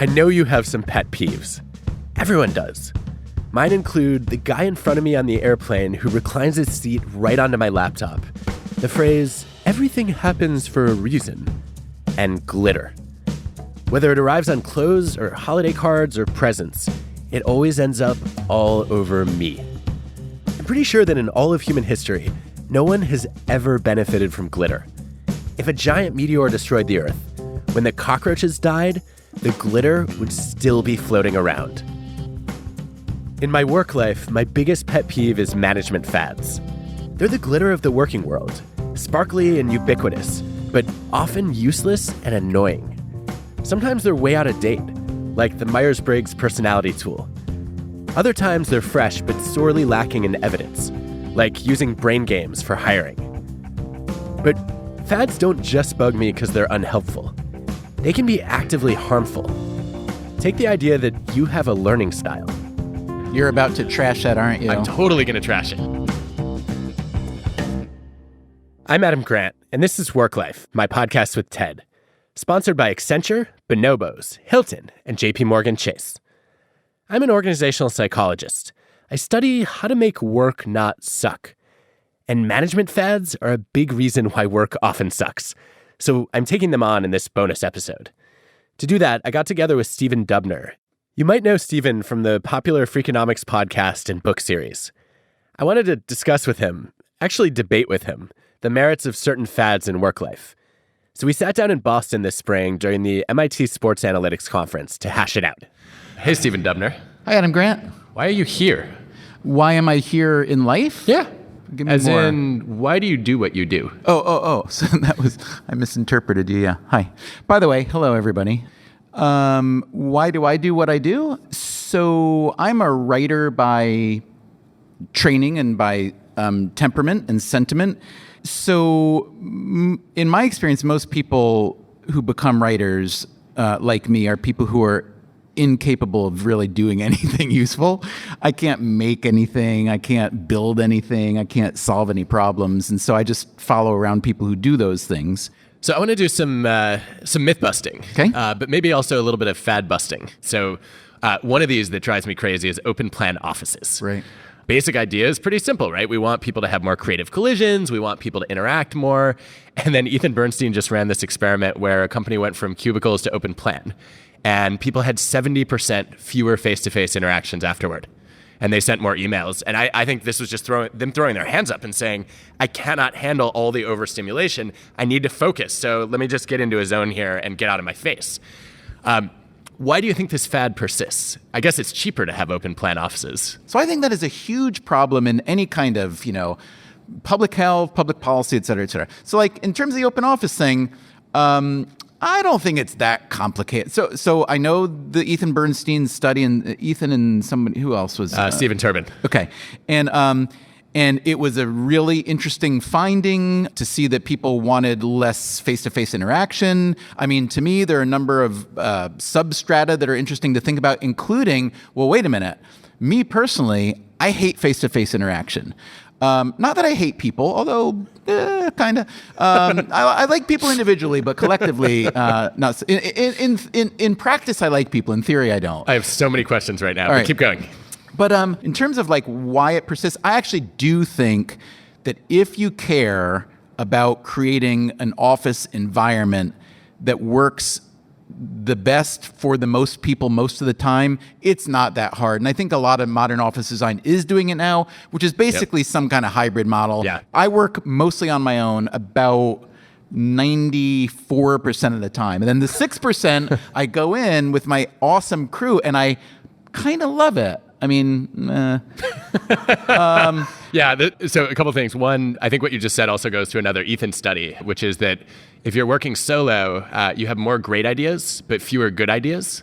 I know you have some pet peeves. Everyone does. Mine include the guy in front of me on the airplane who reclines his seat right onto my laptop, the phrase, "everything happens for a reason," and glitter. Whether it arrives on clothes or holiday cards or presents, it always ends up all over me. I'm pretty sure that in all of human history, no one has ever benefited from glitter. If a giant meteor destroyed the Earth, when the cockroaches died, the glitter would still be floating around. In my work life, my biggest pet peeve is management fads. They're the glitter of the working world, sparkly and ubiquitous, but often useless and annoying. Sometimes they're way out of date, like the Myers-Briggs personality tool. Other times they're fresh but sorely lacking in evidence, like using brain games for hiring. But fads don't just bug me because they're unhelpful. They can be actively harmful. Take the idea that you have a learning style. You're about to trash that, aren't you? I'm totally going to trash it. I'm Adam Grant, and this is WorkLife, my podcast with Ted, sponsored by Accenture, Bonobos, Hilton, and JP Morgan Chase. I'm an organizational psychologist. I study how to make work not suck. And management fads are a big reason why work often sucks. So I'm taking them on in this bonus episode. To do that, I got together with Stephen Dubner. You might know Stephen from the popular Freakonomics podcast and book series. I wanted to discuss with him, actually debate with him, the merits of certain fads in work life. So we sat down in Boston this spring during the MIT Sports Analytics Conference to hash it out. Hey, Stephen Dubner. Hi, Adam Grant. Why are you here? Why am I here in life? Yeah. Give me As more. in, why do you do what you do? Oh. So I misinterpreted you, yeah. Hi. By the way, hello, everybody. Why do I do what I do? So I'm a writer by training and by temperament and sentiment. So in my experience, most people who become writers like me are people who are incapable of really doing anything useful. I can't make anything. I can't build anything. I can't solve any problems. And so I just follow around people who do those things. So I want to do some myth busting, Okay. But maybe also a little bit of fad busting. So one of these that drives me crazy is open plan offices. Right. Basic idea is pretty simple, right? We want people to have more creative collisions. We want people to interact more. And then Ethan Bernstein just ran this experiment where a company went from cubicles to open plan. And people had 70% fewer face-to-face interactions afterward. And they sent more emails. And I think this was just them throwing their hands up and saying, I cannot handle all the overstimulation. I need to focus. So let me just get into a zone here and get out of my face. Why do you think this fad persists? I guess it's cheaper to have open plan offices. So I think that is a huge problem in any kind of, public health, public policy, et cetera, et cetera. So like in terms of the open office thing, I don't think it's that complicated. So I know the Ethan Bernstein study, and Ethan and somebody, who else was? Stephen Turbin. Okay. And it was a really interesting finding to see that people wanted less face-to-face interaction. I mean, to me, there are a number of substrata that are interesting to think about, including, well, wait a minute. Me personally, I hate face-to-face interaction. Not that I hate people, although kind of. I like people individually, but collectively, not. In practice, I like people. In theory, I don't. I have so many questions right now, but right. keep going. But in terms of like why it persists, I actually do think that if you care about creating an office environment that works the best for the most people most of the time, it's not that hard. And I think a lot of modern office design is doing it now, which is basically some kind of hybrid model. Yeah. I work mostly on my own about 94% of the time. And then the 6% I go in with my awesome crew and I kind of love it. I mean, so a couple things. One, I think what you just said also goes to another Ethan study, which is that if you're working solo, you have more great ideas, but fewer good ideas.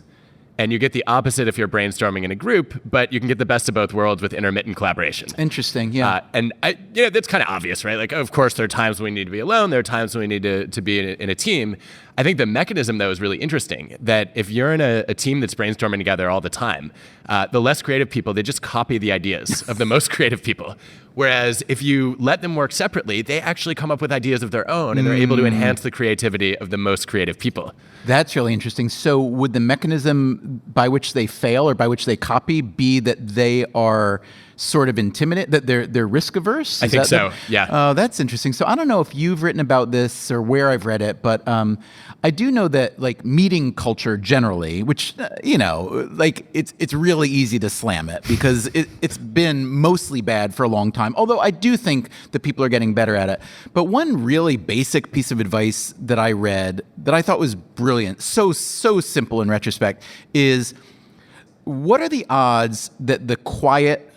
And you get the opposite if you're brainstorming in a group, but you can get the best of both worlds with intermittent collaboration. Interesting, yeah. That's kind of obvious, right? Like, of course, there are times when we need to be alone. There are times when we need to be in a team. I think the mechanism, though, is really interesting, that if you're in a team that's brainstorming together all the time, the less creative people, they just copy the ideas of the most creative people. Whereas if you let them work separately, they actually come up with ideas of their own, and they're able to enhance the creativity of the most creative people. That's really interesting. So would the mechanism by which they fail or by which they copy be that they are sort of intimidated, that they're risk averse? I think so, yeah. Oh, that's interesting. So I don't know if you've written about this or where I've read it, but I do know that like meeting culture generally, which, like it's really easy to slam it because it's been mostly bad for a long time. Although I do think that people are getting better at it. But one really basic piece of advice that I read that I thought was brilliant, so simple in retrospect, is what are the odds that the quiet,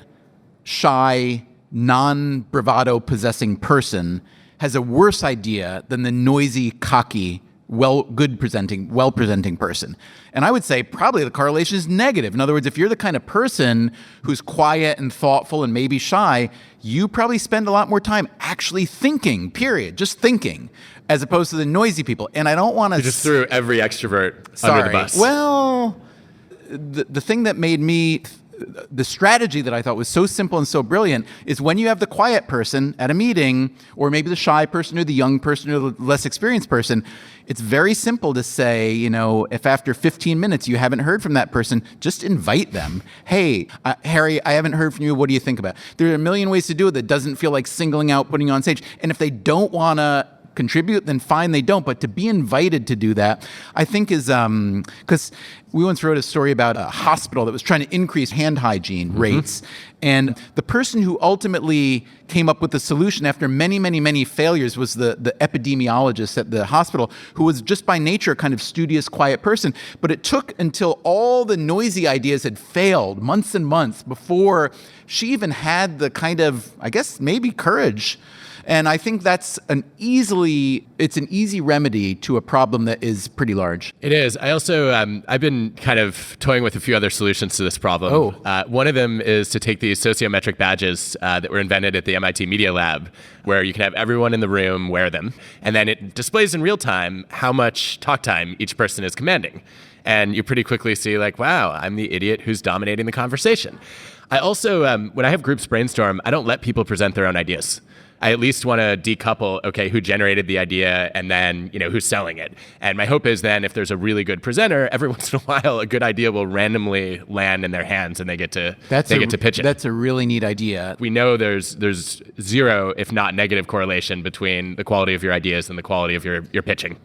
shy, non-bravado possessing person has a worse idea than the noisy, cocky, well-presenting person? And I would say probably the correlation is negative. In other words, if you're the kind of person who's quiet and thoughtful and maybe shy, you probably spend a lot more time actually thinking, period, just thinking, as opposed to the noisy people. And I don't want to... You just threw every extrovert under the bus. Well, the thing that made me... The strategy that I thought was so simple and so brilliant is when you have the quiet person at a meeting, or maybe the shy person or the young person or the less experienced person, it's very simple to say, if after 15 minutes you haven't heard from that person, just invite them. Hey, Harry, I haven't heard from you. What do you think about it? There are a million ways to do it that doesn't feel like singling out, putting you on stage. And if they don't want to contribute, then fine, they don't. But to be invited to do that, I think is, because we once wrote a story about a hospital that was trying to increase hand hygiene rates. And the person who ultimately came up with the solution after many failures was the epidemiologist at the hospital, who was just by nature a kind of studious, quiet person. But it took until all the noisy ideas had failed, months and months, before she even had the kind of, I guess, maybe courage. And I think it's an easy remedy to a problem that is pretty large. It is. I also, I've been kind of toying with a few other solutions to this problem. One of them is to take these sociometric badges that were invented at the MIT Media Lab, where you can have everyone in the room wear them. And then it displays in real time how much talk time each person is commanding. And you pretty quickly see like, wow, I'm the idiot who's dominating the conversation. I also, when I have groups brainstorm, I don't let people present their own ideas. I at least want to decouple, okay, who generated the idea and then, who's selling it. And my hope is then if there's a really good presenter, every once in a while, a good idea will randomly land in their hands and they get to pitch it. That's a really neat idea. We know there's zero, if not negative correlation between the quality of your ideas and the quality of your pitching.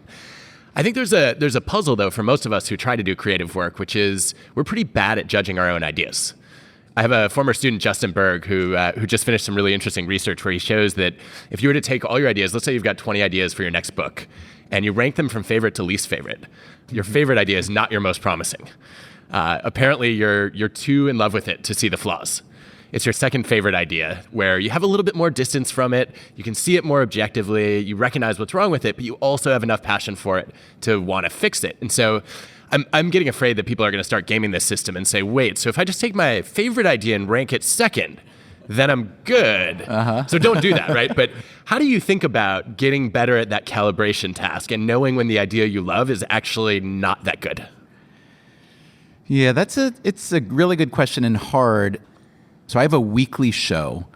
I think there's a puzzle though for most of us who try to do creative work, which is we're pretty bad at judging our own ideas. I have a former student, Justin Berg, who just finished some really interesting research where he shows that if you were to take all your ideas, let's say you've got 20 ideas for your next book, and you rank them from favorite to least favorite, your favorite idea is not your most promising. Apparently, you're too in love with it to see the flaws. It's your second favorite idea, where you have a little bit more distance from it, you can see it more objectively, you recognize what's wrong with it, but you also have enough passion for it to want to fix it. And so I'm getting afraid that people are going to start gaming this system and say, wait, so if I just take my favorite idea and rank it second, then I'm good. So don't do that, right? But how do you think about getting better at that calibration task and knowing when the idea you love is actually not that good? Yeah, it's a really good question and hard. So I have a weekly show.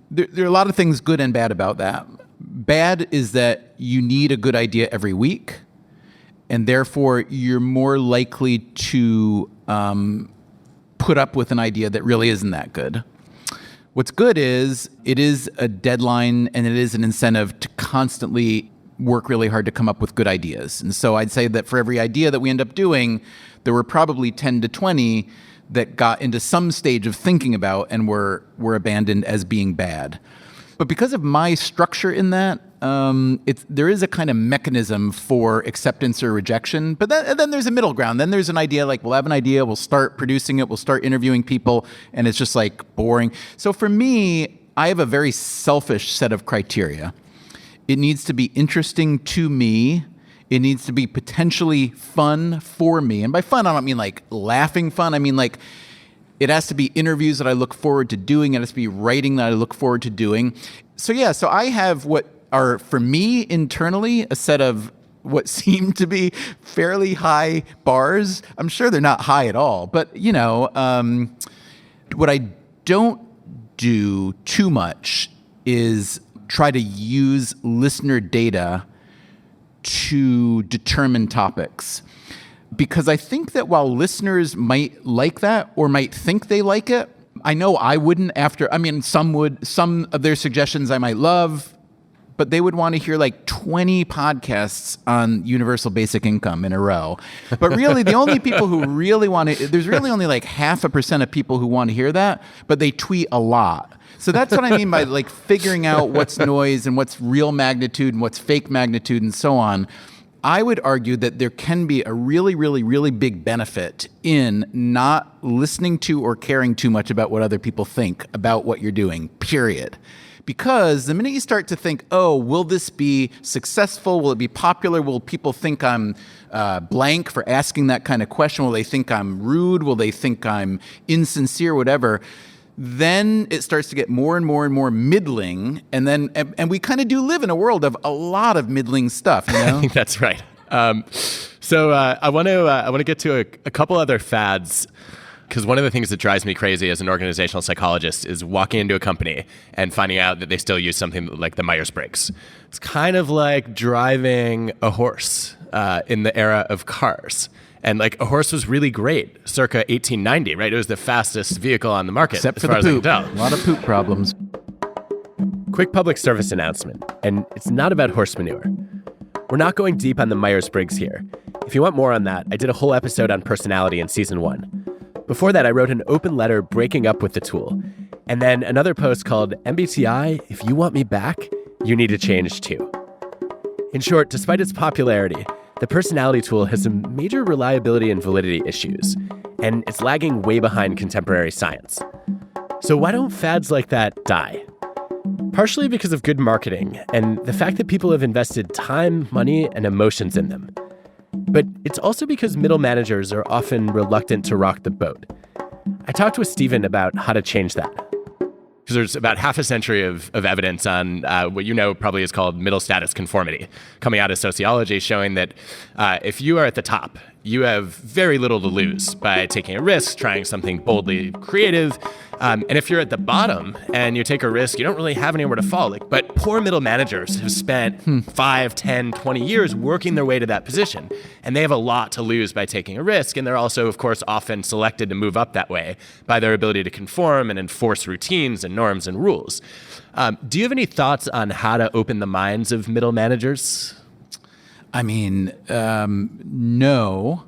There are a lot of things good and bad about that. Bad is that you need a good idea every week, and therefore you're more likely to put up with an idea that really isn't that good. What's good is it is a deadline and it is an incentive to constantly work really hard to come up with good ideas. And so I'd say that for every idea that we end up doing, there were probably 10 to 20 that got into some stage of thinking about and were abandoned as being bad. But because of my structure in that, there is a kind of mechanism for acceptance or rejection. But then there's a middle ground. Then there's an idea, like we'll have an idea, we'll start producing it, we'll start interviewing people, and it's just like boring. So for me, I have a very selfish set of criteria. It needs to be interesting to me. It needs to be potentially fun for me. And by fun, I don't mean like laughing fun. I mean like it has to be interviews that I look forward to doing. It has to be writing that I look forward to doing. So I have what are, for me internally, a set of what seem to be fairly high bars. I'm sure they're not high at all. But, what I don't do too much is try to use listener data to determine topics. Because I think that while listeners might like that or might think they like it, I know I wouldn't some would, some of their suggestions I might love, but they would want to hear like 20 podcasts on universal basic income in a row. But really, the only people who really want to, there's really only like 0.5% of people who want to hear that, but they tweet a lot. So that's what I mean by like figuring out what's noise and what's real magnitude and what's fake magnitude and so on. I would argue that there can be a really, really, really big benefit in not listening to or caring too much about what other people think about what you're doing, period. Because the minute you start to think, oh, will this be successful? Will it be popular? Will people think I'm blank for asking that kind of question? Will they think I'm rude? Will they think I'm insincere? Whatever. Then it starts to get more and more and more middling, and we kind of do live in a world of a lot of middling stuff. You know? I think that's right. So I want to get to a couple other fads. Because one of the things that drives me crazy as an organizational psychologist is walking into a company and finding out that they still use something like the Myers-Briggs. It's kind of like driving a horse in the era of cars. And like a horse was really great circa 1890, right? It was the fastest vehicle on the market. Except for the poop. A lot of poop problems. Quick public service announcement, and it's not about horse manure. We're not going deep on the Myers-Briggs here. If you want more on that, I did a whole episode on personality in season 1. Before that, I wrote an open letter breaking up with the tool. And then another post called MBTI, if you want me back, you need to change too. In short, despite its popularity, the personality tool has some major reliability and validity issues, and it's lagging way behind contemporary science. So why don't fads like that die? Partially because of good marketing and the fact that people have invested time, money, and emotions in them. But it's also because middle managers are often reluctant to rock the boat. I talked with Stephen about how to change that. Because there's about half a century of evidence on what you know probably is called middle status conformity, coming out of sociology, showing that if you are at the top, you have very little to lose by taking a risk, trying something boldly creative. And if you're at the bottom and you take a risk, you don't really have anywhere to fall. But poor middle managers have spent 5, 10, 20 years working their way to that position. And they have a lot to lose by taking a risk. And they're also, of course, often selected to move up that way by their ability to conform and enforce routines and norms and rules. Do you have any thoughts on how to open the minds of middle managers? I mean, no.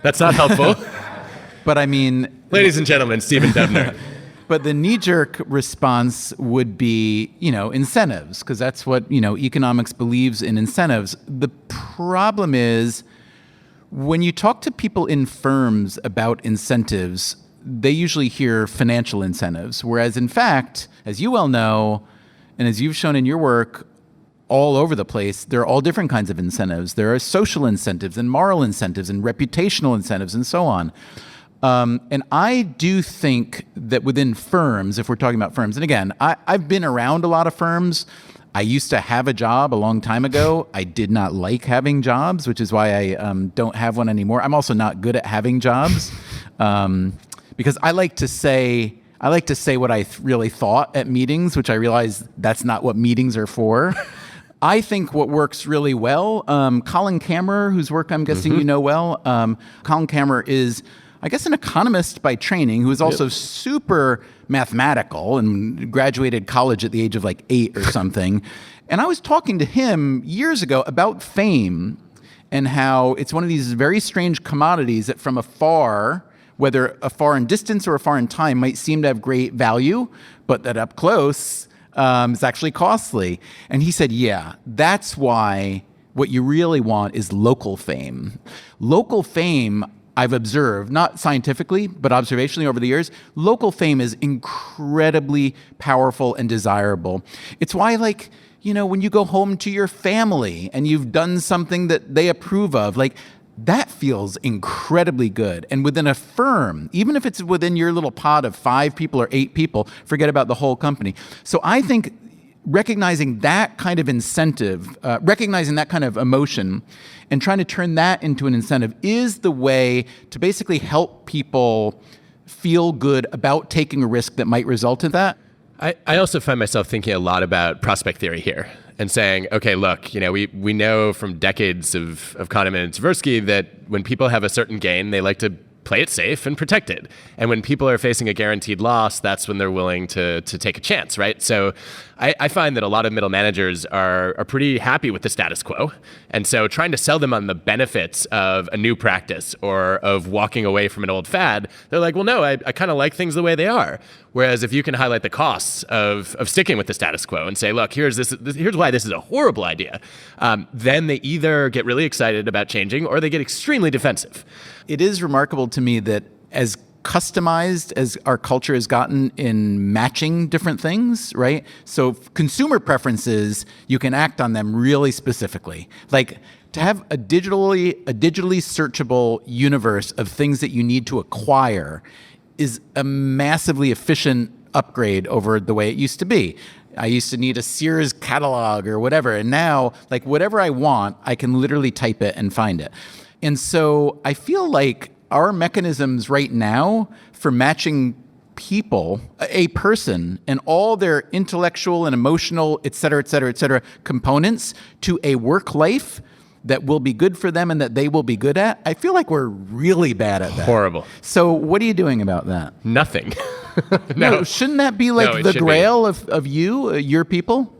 That's not helpful. But I mean... Ladies and gentlemen, Stephen Dubner. But the knee-jerk response would be, incentives, because that's what, economics believes in incentives. The problem is when you talk to people in firms about incentives, they usually hear financial incentives, whereas in fact, as you well know, and as you've shown in your work, all over the place, there are all different kinds of incentives. There are social incentives and moral incentives and reputational incentives and so on. And I do think that within firms, if we're talking about firms, and again, I've been around a lot of firms. I used to have a job a long time ago. I did not like having jobs, which is why I don't have one anymore. I'm also not good at having jobs because I like to say what I really thought at meetings, which I realize that's not what meetings are for. I think what works really well, Colin Kammerer, whose work I'm guessing you know well, Colin Kammerer is, I guess, an economist by training who is also super mathematical and graduated college at the age of like 8 or something. And I was talking to him years ago about fame and how it's one of these very strange commodities that from afar, whether afar in distance or afar in time, might seem to have great value, but that up close is actually costly. And he said, yeah, that's why what you really want is local fame. Local fame, I've observed, not scientifically, but observationally over the years, local fame is incredibly powerful and desirable. It's why, like, when you go home to your family and you've done something that they approve of, like, that feels incredibly good. And within a firm, even if it's within your little pod of 5 people or 8 people, forget about the whole company. So I think recognizing that kind of incentive, recognizing that kind of emotion and trying to turn that into an incentive is the way to basically help people feel good about taking a risk that might result in that. I also find myself thinking a lot about prospect theory here and saying, okay, look, we know from decades of Kahneman and Tversky that when people have a certain gain, they like to play it safe and protect it. And when people are facing a guaranteed loss, that's when they're willing to take a chance, right? So I find that a lot of middle managers are pretty happy with the status quo. And so trying to sell them on the benefits of a new practice or of walking away from an old fad, they're like, well, no, I kind of like things the way they are. Whereas if you can highlight the costs of sticking with the status quo and say, look, here's why this is a horrible idea, then they either get really excited about changing or they get extremely defensive. It is remarkable to me that as customized as our culture has gotten in matching different things, right? So consumer preferences, you can act on them really specifically. Like to have a digitally searchable universe of things that you need to acquire is a massively efficient upgrade over the way it used to be. I used to need a Sears catalog or whatever, and now, like whatever I want, I can literally type it and find it. And so I feel like our mechanisms right now for matching people, a person, and all their intellectual and emotional, et cetera, components to a work life that will be good for them and that they will be good at, I feel like we're really bad at that. Horrible. So what are you doing about that? Nothing. No, shouldn't that be like the grail of your people?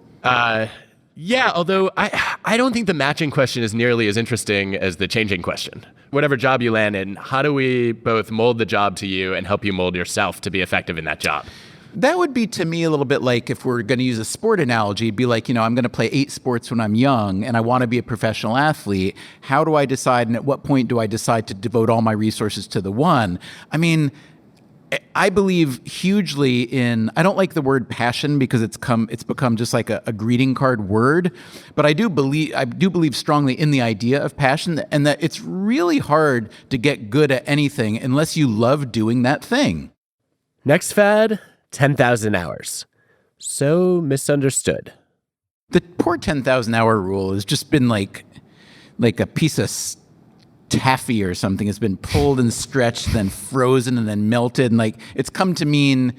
Yeah, although I don't think the matching question is nearly as interesting as the changing question. Whatever job you land in, how do we both mold the job to you and help you mold yourself to be effective in that job? That would be, to me, a little bit like if we're going to use a sport analogy, it'd be like, I'm going to play 8 sports when I'm young and I want to be a professional athlete. How do I decide, and at what point do I decide to devote all my resources to the one? I mean, I believe hugely in, I don't like the word passion because it's become just like a greeting card word, but I do believe strongly in the idea of passion and that it's really hard to get good at anything unless you love doing that thing. Next fad, 10,000 hours. So misunderstood. The poor 10,000 hour rule has just been like a piece of taffy or something. It's been pulled and stretched, then frozen and then melted. And it's come to mean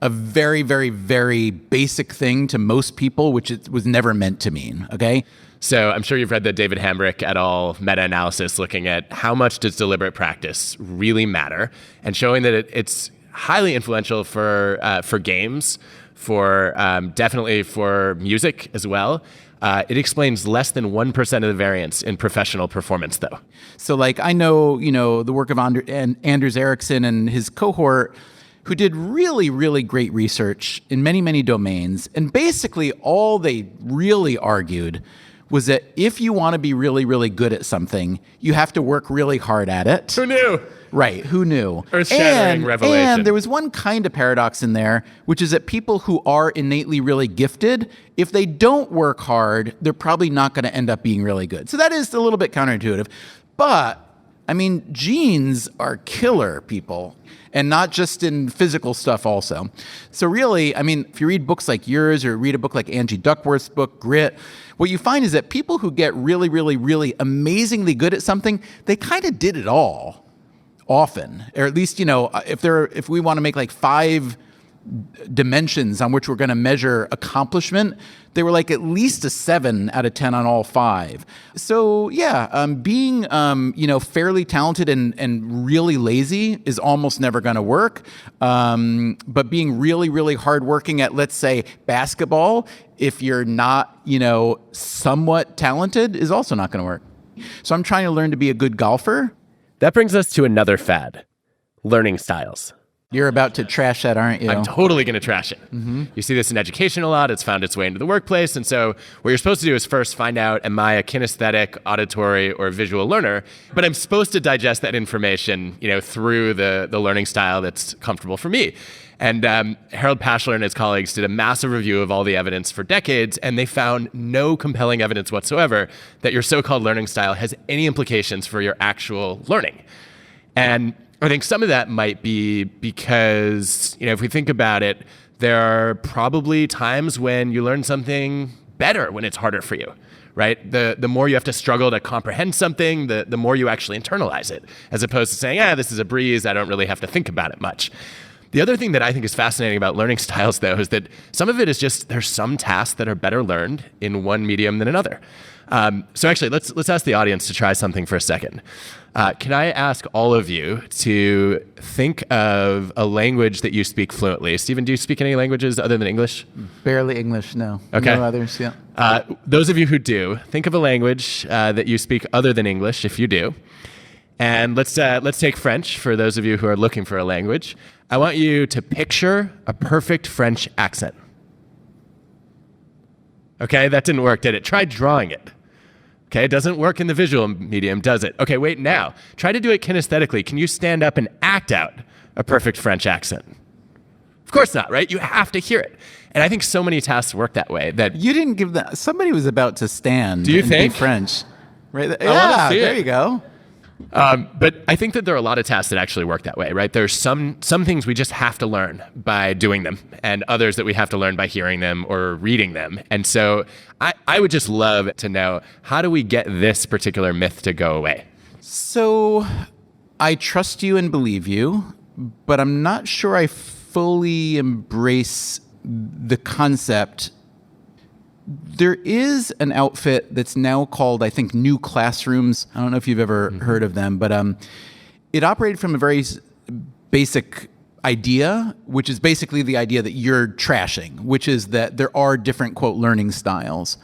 a very, very, very basic thing to most people, which it was never meant to mean. Okay. So I'm sure you've read the David Hambrick et al. Meta-analysis looking at how much does deliberate practice really matter and showing that it's highly influential for games, for definitely for music as well. It explains less than 1% of the variance in professional performance, though. So, I know, the work of Anders Ericsson and his cohort, who did really, really great research in many, many domains. And basically, all they really argued was that if you want to be really, really good at something, you have to work really hard at it. Who knew? Right, who knew? Earth-shattering revelation. And there was one kind of paradox in there, which is that people who are innately really gifted, if they don't work hard, they're probably not going to end up being really good. So that is a little bit counterintuitive. But, genes are killer, people. And not just in physical stuff also. So really, if you read books like yours or read a book like Angie Duckworth's book, Grit, what you find is that people who get really, really, really amazingly good at something, they kind of did it all. Often, or at least, if we want to make 5 dimensions on which we're going to measure accomplishment, they were at least a 7 out of 10 on all 5. So yeah, being fairly talented and really lazy is almost never going to work. But being really, really hardworking at, let's say, basketball, if you're not somewhat talented, is also not going to work. So I'm trying to learn to be a good golfer. That brings us to another fad, learning styles. You're about to trash that, aren't you? I'm totally going to trash it. Mm-hmm. You see this in education a lot. It's found its way into the workplace. And so what you're supposed to do is first find out, am I a kinesthetic, auditory, or visual learner? But I'm supposed to digest that information, through the learning style that's comfortable for me. And Harold Pashler and his colleagues did a massive review of all the evidence for decades, and they found no compelling evidence whatsoever that your so-called learning style has any implications for your actual learning. And I think some of that might be because, if we think about it, there are probably times when you learn something better when it's harder for you, right? The more you have to struggle to comprehend something, the more you actually internalize it, as opposed to saying, this is a breeze, I don't really have to think about it much. The other thing that I think is fascinating about learning styles, though, is that some of it is just there's some tasks that are better learned in one medium than another. So actually, let's ask the audience to try something for a second. Can I ask all of you to think of a language that you speak fluently? Stephen, do you speak any languages other than English? Barely English, no. Okay. No others, yeah. Those of you who do, think of a language that you speak other than English, if you do. And let's take French for those of you who are looking for a language. I want you to picture a perfect French accent. Okay, that didn't work, did it? Try drawing it. Okay, it doesn't work in the visual medium, does it? Okay, wait, now, try to do it kinesthetically. Can you stand up and act out a perfect French accent? Of course not, right? You have to hear it. And I think so many tasks work that way that... You didn't give that... Somebody was about to stand Do you and think? be French. Right? wanna see there it. you go. But I think that there are a lot of tasks that actually work that way, right? There's some things we just have to learn by doing them, and others that we have to learn by hearing them or reading them. And so I would just love to know, how do we get this particular myth to go away? So I trust you and believe you, but I'm not sure I fully embrace the concept. There is an outfit that's now called, I think, New Classrooms. I don't know if you've ever heard of them, but it operated from a very basic idea, which is basically the idea that you're trashing, which is that there are different, quote, learning styles.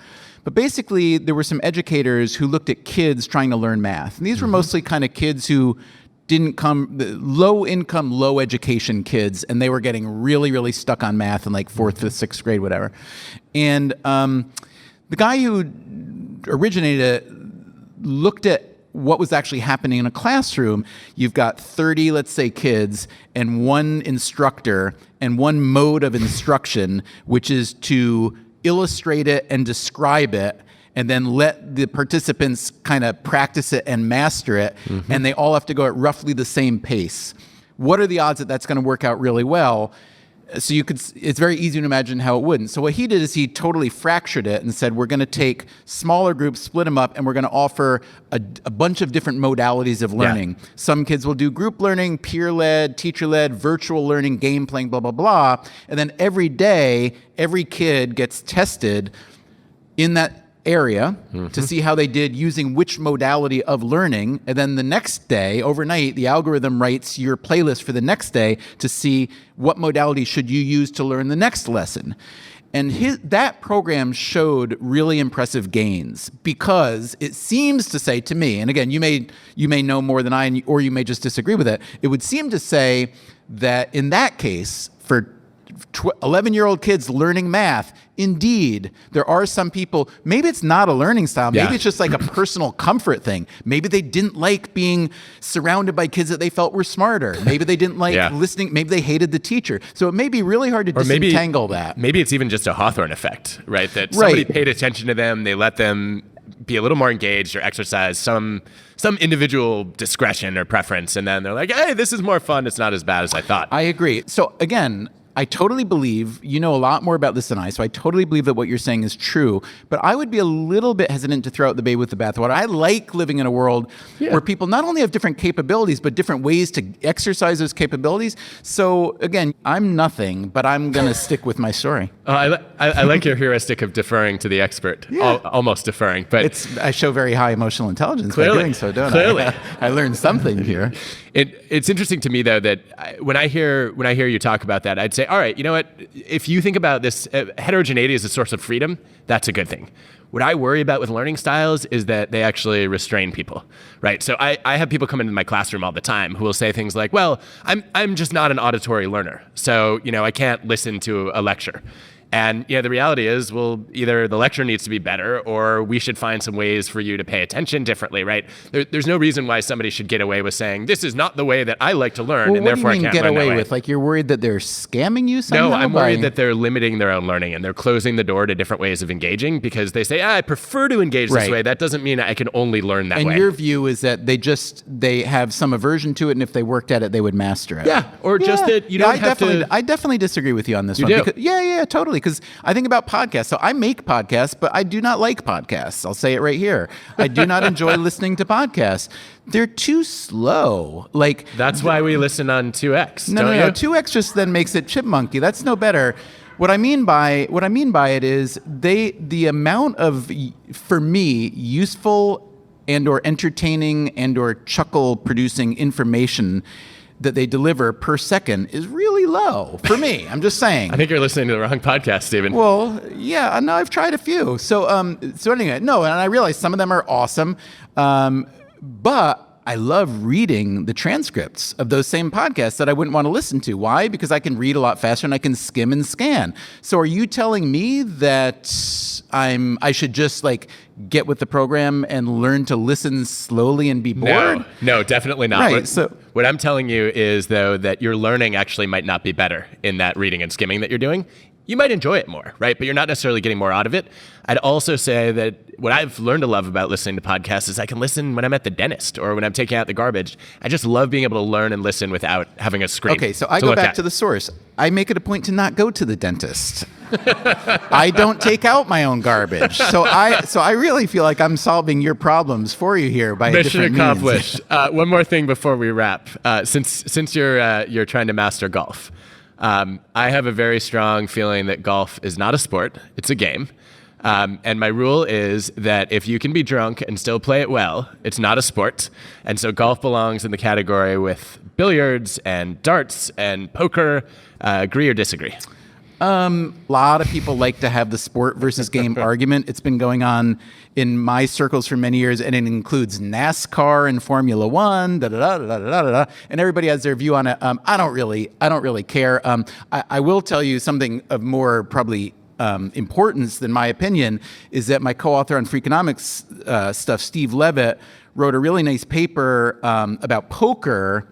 But basically, there were some educators who looked at kids trying to learn math. And these were mostly kind of kids who didn't low income, low education kids, and they were getting really, really stuck on math in like 4th, 5th, 6th grade, whatever. And the guy who originated it looked at what was actually happening in a classroom. You've got 30, let's say, kids and one instructor and one mode of instruction, which is to illustrate it and describe it, and then let the participants kind of practice it and master it, and they all have to go at roughly the same pace. What are the odds that that's going to work out really well? So it's very easy to imagine how it wouldn't. So what he did is he totally fractured it and said, we're going to take smaller groups, split them up, and we're going to offer a bunch of different modalities of learning. Yeah. Some kids will do group learning, peer-led, teacher-led, virtual learning, game playing, blah, blah, blah. And then every day, every kid gets tested in that area to see how they did using which modality of learning. And then the next day, overnight, the algorithm writes your playlist for the next day to see what modality should you use to learn the next lesson. And that program showed really impressive gains, because it seems to say to me, and again, you may know more than I, or you may just disagree with it, it would seem to say that in that case, for 11-year-old kids learning math, indeed, there are some people, maybe it's not a learning style, maybe it's just like a personal comfort thing. Maybe they didn't like being surrounded by kids that they felt were smarter. Maybe they didn't like listening, maybe they hated the teacher. So it may be really hard to disentangle that. Maybe it's even just a Hawthorne effect, right? That somebody paid attention to them, they let them be a little more engaged or exercise some individual discretion or preference, and then they're like, hey, this is more fun, it's not as bad as I thought. I agree. So again, I totally believe, you know a lot more about this than I, so I totally believe that what you're saying is true, but I would be a little bit hesitant to throw out the baby with the bathwater. I like living in a world where people not only have different capabilities, but different ways to exercise those capabilities. So again, I'm nothing, but I'm going to stick with my story. I like your heuristic of deferring to the expert, almost deferring. But I show very high emotional intelligence by doing so, don't I? I learned something here. It's interesting to me, though, that when I hear you talk about that, I'd say, all right, you know what? If you think about this, heterogeneity as a source of freedom, that's a good thing. What I worry about with learning styles is that they actually restrain people, right? So I have people come into my classroom all the time who will say things like, well, I'm just not an auditory learner, so I can't listen to a lecture. And the reality is, well, either the lecture needs to be better, or we should find some ways for you to pay attention differently, right? There's no reason why somebody should get away with saying, this is not the way that I like to learn, and therefore I can't learn that way. What do you mean get away with? Like, you're worried that they're scamming you somehow? No, I'm worried that they're limiting their own learning, and they're closing the door to different ways of engaging, because they say, I prefer to engage this way. That doesn't mean I can only learn that way. And your view is that they have some aversion to it, and if they worked at it, they would master it. Yeah, or just that you don't have to... I definitely disagree with you on this one. You do? Because, totally. ugly because I think about podcasts. So I make podcasts, but I do not like podcasts. I'll say it right here. I do not enjoy listening to podcasts. They're too slow. Like that's why we listen on 2X. No. 2X just then makes it chipmunky. That's no better. What I mean by it is the amount of, for me, useful and or entertaining and or chuckle producing information that they deliver per second is really low for me. I'm just saying. I think you're listening to the wrong podcast, Stephen. Well, yeah, no, I've tried a few. So anyway, no, and I realize some of them are awesome, but I love reading the transcripts of those same podcasts that I wouldn't want to listen to. Why? Because I can read a lot faster and I can skim and scan. So are you telling me that I should just like get with the program and learn to listen slowly and be bored? No, definitely not. Right. What I'm telling you is, though, that your learning actually might not be better in that reading and skimming that you're doing. You might enjoy it more, right? But you're not necessarily getting more out of it. I'd also say that what I've learned to love about listening to podcasts is I can listen when I'm at the dentist or when I'm taking out the garbage. I just love being able to learn and listen without having a screen. Okay, so I go back to the source. I make it a point to not go to the dentist. I don't take out my own garbage. So I really feel like I'm solving your problems for you here by Mission different accomplished. One more thing before we wrap. Since you're trying to master golf, I have a very strong feeling that golf is not a sport; it's a game. And my rule is that if you can be drunk and still play it well, it's not a sport. And so golf belongs in the category with billiards and darts and poker. Agree or disagree? A lot of people like to have the sport versus game argument. It's been going on in my circles for many years, and it includes NASCAR and Formula One, and everybody has their view on it. I don't really care. I will tell you something of more probably importance than my opinion is that my co-author on Freakonomics stuff, Steve Levitt, wrote a really nice paper about poker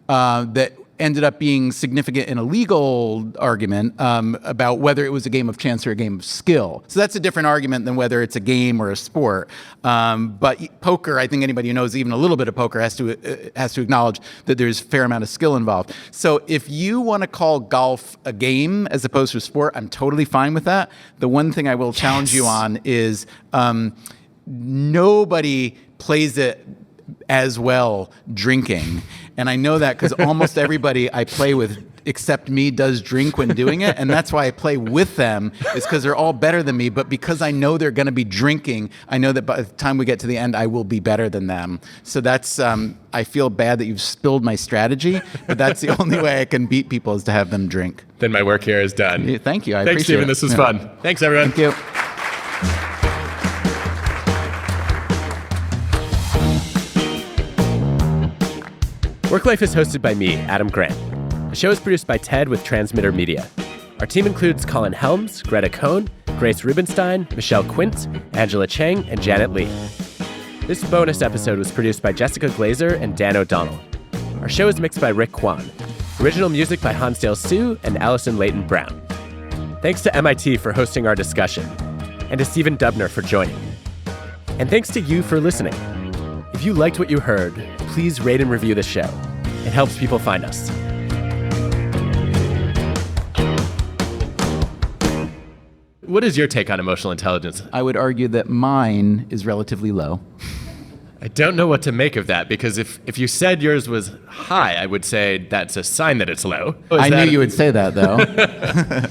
that ended up being significant in a legal argument about whether it was a game of chance or a game of skill. So that's a different argument than whether it's a game or a sport. But poker, I think anybody who knows even a little bit of poker has to acknowledge that there's a fair amount of skill involved. So if you want to call golf a game as opposed to a sport, I'm totally fine with that. The one thing I will challenge you on is nobody plays it as well drinking. And I know that because almost everybody I play with except me does drink when doing it. And that's why I play with them, is because they're all better than me. But because I know they're going to be drinking, I know that by the time we get to the end, I will be better than them. So that's, I feel bad that you've spilled my strategy, but that's the only way I can beat people is to have them drink. Then my work here is done. Yeah, thank you. I Thanks, appreciate Stephen. it. This was fun. Thanks, everyone. Thank you. WorkLife is hosted by me, Adam Grant. The show is produced by Ted with Transmitter Media. Our team includes Colin Helms, Greta Cohn, Grace Rubenstein, Michelle Quint, Angela Chang, and Janet Lee. This bonus episode was produced by Jessica Glazer and Dan O'Donnell. Our show is mixed by Rick Kwan. Original music by Hansdale Sue and Allison Leighton Brown. Thanks to MIT for hosting our discussion, and to Stephen Dubner for joining. And thanks to you for listening. If you liked what you heard, please rate and review the show. It helps people find us. What is your take on emotional intelligence? I would argue that mine is relatively low. I don't know what to make of that, because if you said yours was high, I would say that's a sign that it's low. I knew you would say that, though.